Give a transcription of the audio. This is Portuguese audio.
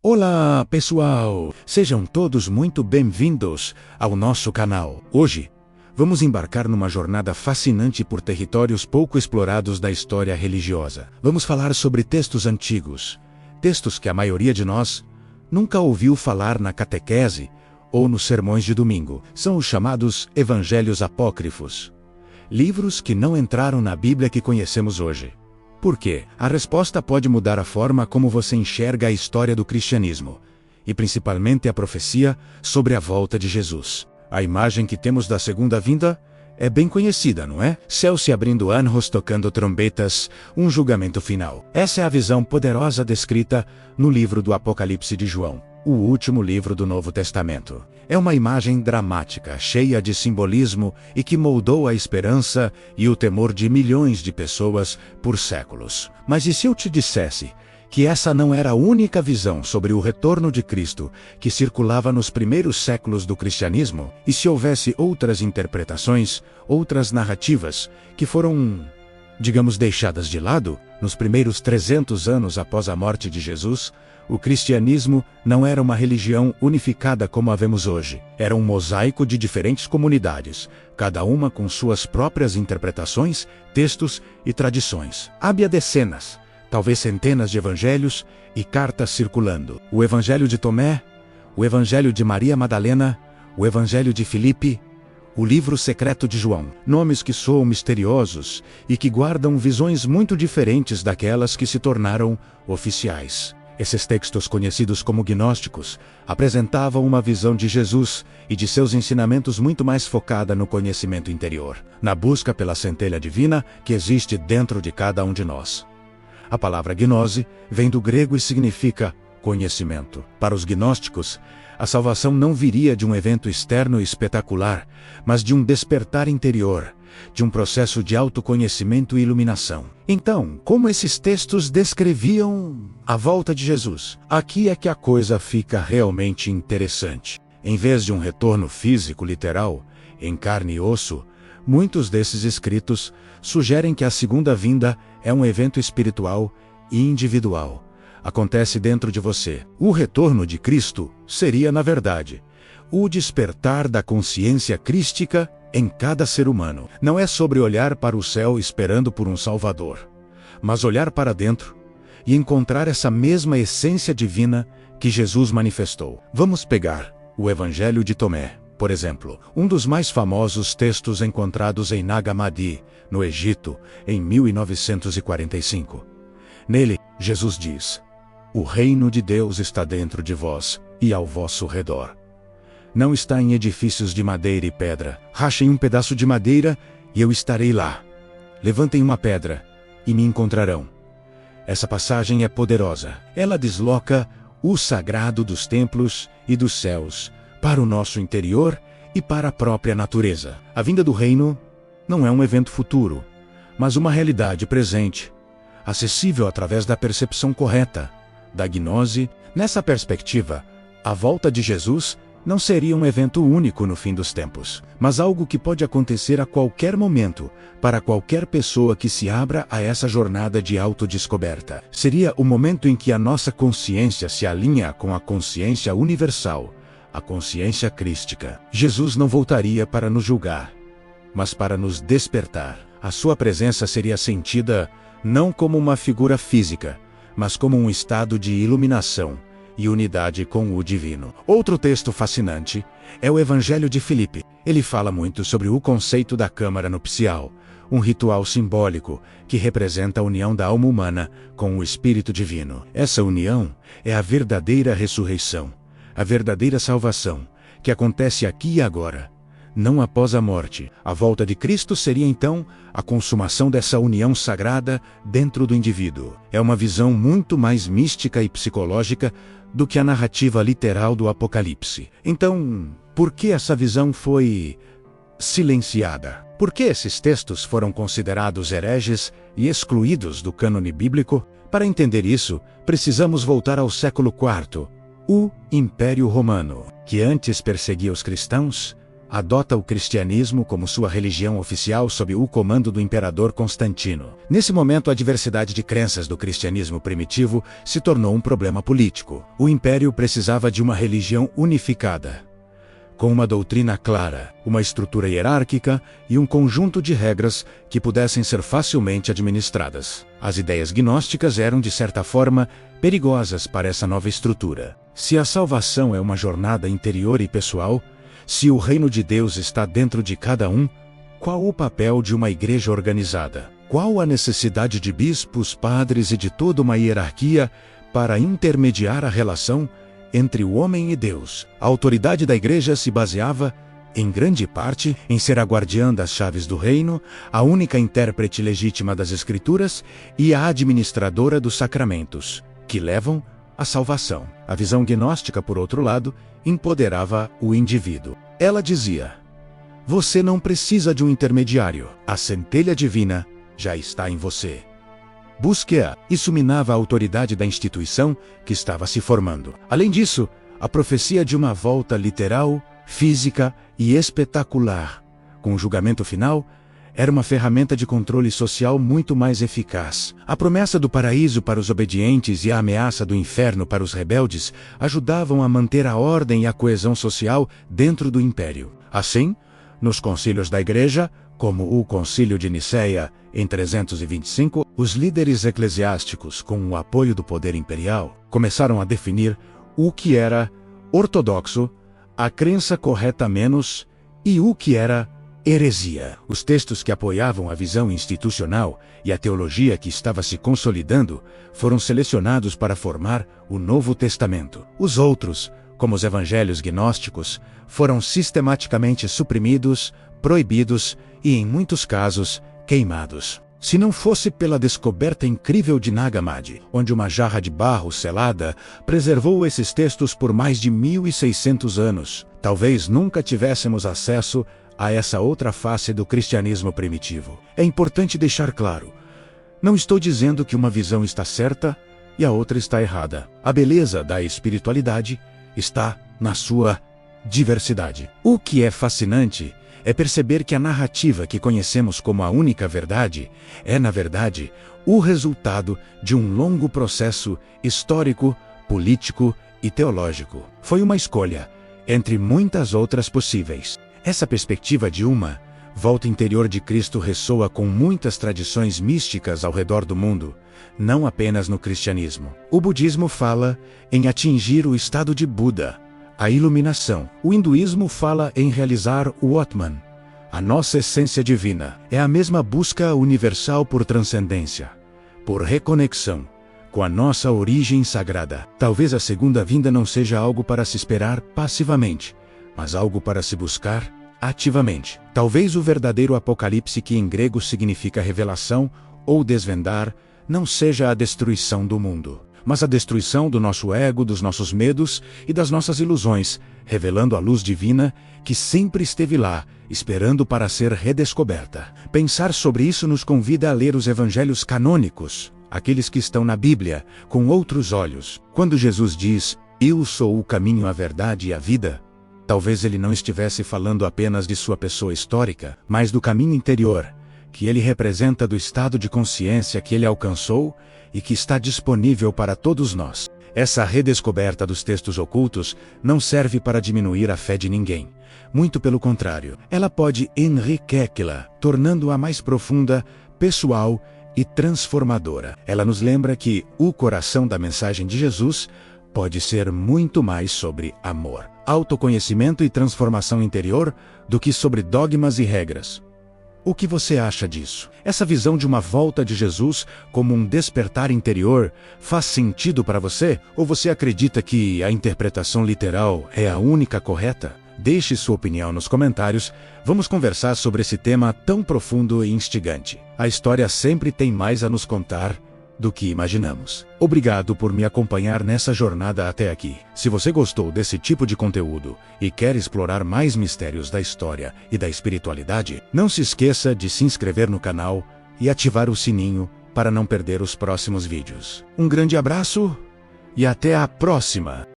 Olá, pessoal! Sejam todos muito bem-vindos ao nosso canal. Hoje, vamos embarcar numa jornada fascinante por territórios pouco explorados da história religiosa. Vamos falar sobre textos antigos, textos que a maioria de nós nunca ouviu falar na catequese ou nos sermões de domingo. São os chamados Evangelhos Apócrifos, livros que não entraram na Bíblia que conhecemos hoje. Por quê? A resposta pode mudar a forma como você enxerga a história do cristianismo, e principalmente a profecia sobre a volta de Jesus. A imagem que temos da segunda vinda é bem conhecida, não é? Céu se abrindo, anjos tocando trombetas, um julgamento final. Essa é a visão poderosa descrita no livro do Apocalipse de João, o último livro do Novo Testamento. É uma imagem dramática, cheia de simbolismo e que moldou a esperança e o temor de milhões de pessoas por séculos. Mas e se eu te dissesse que essa não era a única visão sobre o retorno de Cristo que circulava nos primeiros séculos do cristianismo? E se houvesse outras interpretações, outras narrativas, que foram, digamos, deixadas de lado nos primeiros 300 anos após a morte de Jesus? O cristianismo não era uma religião unificada como a vemos hoje. Era um mosaico de diferentes comunidades, cada uma com suas próprias interpretações, textos e tradições. Havia dezenas, talvez centenas de evangelhos e cartas circulando. O Evangelho de Tomé, o Evangelho de Maria Madalena, o Evangelho de Filipe, o livro secreto de João. Nomes que soam misteriosos e que guardam visões muito diferentes daquelas que se tornaram oficiais. Esses textos, conhecidos como gnósticos, apresentavam uma visão de Jesus e de seus ensinamentos muito mais focada no conhecimento interior, na busca pela centelha divina que existe dentro de cada um de nós. A palavra gnose vem do grego e significa conhecimento. Para os gnósticos, a salvação não viria de um evento externo e espetacular, mas de um despertar interior, de um processo de autoconhecimento e iluminação. Então, como esses textos descreviam a volta de Jesus? Aqui é que a coisa fica realmente interessante. Em vez de um retorno físico literal, em carne e osso, muitos desses escritos sugerem que a segunda vinda é um evento espiritual e individual. Acontece dentro de você. O retorno de Cristo seria, na verdade, o despertar da consciência crística em cada ser humano. Não é sobre olhar para o céu esperando por um Salvador, mas olhar para dentro e encontrar essa mesma essência divina que Jesus manifestou. Vamos pegar o Evangelho de Tomé, por exemplo, um dos mais famosos textos encontrados em Nag Hammadi, no Egito, em 1945. Nele, Jesus diz: "O reino de Deus está dentro de vós e ao vosso redor. Não está em edifícios de madeira e pedra. Rachem um pedaço de madeira e eu estarei lá. Levantem uma pedra e me encontrarão." Essa passagem é poderosa. Ela desloca o sagrado dos templos e dos céus para o nosso interior e para a própria natureza. A vinda do reino não é um evento futuro, mas uma realidade presente, acessível através da percepção correta, da gnose. Nessa perspectiva, a volta de Jesus não seria um evento único no fim dos tempos, mas algo que pode acontecer a qualquer momento, para qualquer pessoa que se abra a essa jornada de autodescoberta. Seria o momento em que a nossa consciência se alinha com a consciência universal, a consciência crística. Jesus não voltaria para nos julgar, mas para nos despertar. A sua presença seria sentida não como uma figura física, mas como um estado de iluminação e unidade com o divino. Outro texto fascinante é o Evangelho de Filipe. Ele fala muito sobre o conceito da câmara nupcial, um ritual simbólico que representa a união da alma humana com o Espírito Divino. Essa união é a verdadeira ressurreição, a verdadeira salvação, que acontece aqui e agora, não após a morte. A volta de Cristo seria então a consumação dessa união sagrada dentro do indivíduo. É uma visão muito mais mística e psicológica do que a narrativa literal do Apocalipse. Então, por que essa visão foi silenciada? Por que esses textos foram considerados hereges e excluídos do cânone bíblico? Para entender isso, precisamos voltar ao século IV, o Império Romano, que antes perseguia os cristãos. adota o cristianismo como sua religião oficial sob o comando do imperador Constantino. Nesse momento, a diversidade de crenças do cristianismo primitivo se tornou um problema político. O império precisava de uma religião unificada, com uma doutrina clara, uma estrutura hierárquica e um conjunto de regras que pudessem ser facilmente administradas. As ideias gnósticas eram, de certa forma, perigosas para essa nova estrutura. Se a salvação é uma jornada interior e pessoal, se o reino de Deus está dentro de cada um, qual o papel de uma igreja organizada? Qual a necessidade de bispos, padres e de toda uma hierarquia para intermediar a relação entre o homem e Deus? A autoridade da igreja se baseava, em grande parte, em ser a guardiã das chaves do reino, a única intérprete legítima das Escrituras e a administradora dos sacramentos, que levam à salvação. A visão gnóstica, por outro lado, empoderava o indivíduo. Ela dizia: você não precisa de um intermediário, a centelha divina já está em você. Busque-a. Isso minava a autoridade da instituição que estava se formando. Além disso, a profecia de uma volta literal, física e espetacular, com o julgamento final, era uma ferramenta de controle social muito mais eficaz. A promessa do paraíso para os obedientes e a ameaça do inferno para os rebeldes ajudavam a manter a ordem e a coesão social dentro do império. Assim, nos concílios da Igreja, como o Concílio de Nicéia, em 325, os líderes eclesiásticos, com o apoio do poder imperial, começaram a definir o que era ortodoxo, a crença correta menos, e o que era heresia. Os textos que apoiavam a visão institucional e a teologia que estava se consolidando foram selecionados para formar o Novo Testamento. Os outros, como os evangelhos gnósticos, foram sistematicamente suprimidos, proibidos e, em muitos casos, queimados. Se não fosse pela descoberta incrível de Nag Hammadi, onde uma jarra de barro selada preservou esses textos por mais de 1.600 anos, talvez nunca tivéssemos acesso a essa outra face do cristianismo primitivo. É importante deixar claro: não estou dizendo que uma visão está certa e a outra está errada. A beleza da espiritualidade está na sua diversidade. O que é fascinante é perceber que a narrativa que conhecemos como a única verdade é, na verdade, o resultado de um longo processo histórico, político e teológico. Foi uma escolha, entre muitas outras possíveis. Essa perspectiva de uma volta interior de Cristo ressoa com muitas tradições místicas ao redor do mundo, não apenas no cristianismo. O budismo fala em atingir o estado de Buda, a iluminação. O hinduísmo fala em realizar o Atman, a nossa essência divina. É a mesma busca universal por transcendência, por reconexão com a nossa origem sagrada. Talvez a segunda vinda não seja algo para se esperar passivamente, mas algo para se buscar ativamente. Talvez o verdadeiro apocalipse, que em grego significa revelação ou desvendar, não seja a destruição do mundo, mas a destruição do nosso ego, dos nossos medos e das nossas ilusões, revelando a luz divina que sempre esteve lá, esperando para ser redescoberta. Pensar sobre isso nos convida a ler os evangelhos canônicos, aqueles que estão na Bíblia, com outros olhos. Quando Jesus diz: "Eu sou o caminho, a verdade e a vida", talvez ele não estivesse falando apenas de sua pessoa histórica, mas do caminho interior, que ele representa, do estado de consciência que ele alcançou e que está disponível para todos nós. Essa redescoberta dos textos ocultos não serve para diminuir a fé de ninguém. Muito pelo contrário, ela pode enriquecê-la, tornando-a mais profunda, pessoal e transformadora. Ela nos lembra que o coração da mensagem de Jesus pode ser muito mais sobre amor, autoconhecimento e transformação interior do que sobre dogmas e regras. O que você acha disso? Essa visão de uma volta de Jesus como um despertar interior faz sentido para você? Ou você acredita que a interpretação literal é a única correta? Deixe sua opinião nos comentários. Vamos conversar sobre esse tema tão profundo e instigante. A história sempre tem mais a nos contar do que imaginamos. Obrigado por me acompanhar nessa jornada até aqui. Se você gostou desse tipo de conteúdo e quer explorar mais mistérios da história e da espiritualidade, não se esqueça de se inscrever no canal e ativar o sininho para não perder os próximos vídeos. Um grande abraço e até a próxima!